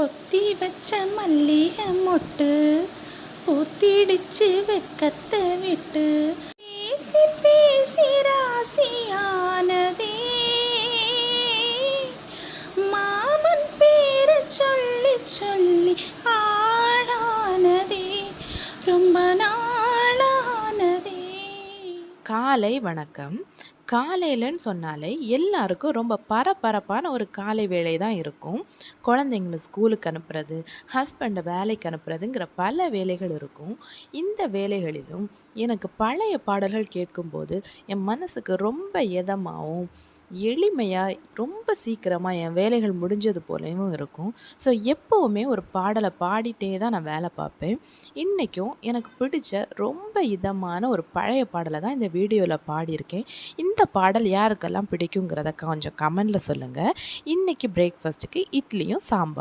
பொத்தி வச்ச மல்லிகை மொட்டு பூத்திடுச்சு வெக்கத்தை விட்டு பேசி பேசி ராசியானதே மாமன் பேரை சொல்லி சொல்லி ஆளானதே ரொம்ப நாளானதே. காலை வணக்கம். காலையிலன்னு சொன்னாலே எல்லாருக்கும் ரொம்ப பரபரப்பான ஒரு காலை வேலை தான் இருக்கும். குழந்தைங்கள ஸ்கூலுக்கு அனுப்புறது, ஹஸ்பண்டை வேலைக்கு அனுப்புறதுங்கிற பல வேலைகள் இருக்கும். இந்த வேலைகளிலும் எனக்கு பழைய பாடல்கள் கேட்கும்போது என் மனசுக்கு ரொம்ப எதமாவும், எளிமையா, ரொம்ப சீக்கிரமா என் வேலைகள் முடிஞ்சது போலவும் இருக்கும். ஸோ எப்பவுமே ஒரு பாடலை பாடிட்டே தான் நான் வேலை பார்ப்பேன். இன்னைக்கும் எனக்கு பிடிச்ச ரொம்ப இதமான ஒரு பழைய பாடலை தான் இந்த வீடியோவில் பாடியிருக்கேன். இந்த பாடல் யாருக்கெல்லாம் பிடிக்குங்கிறத கொஞ்சம் கமெண்ட்ல சொல்லுங்க. இன்னைக்கு பிரேக்ஃபாஸ்ட்டுக்கு இட்லியும் சாம்பார்.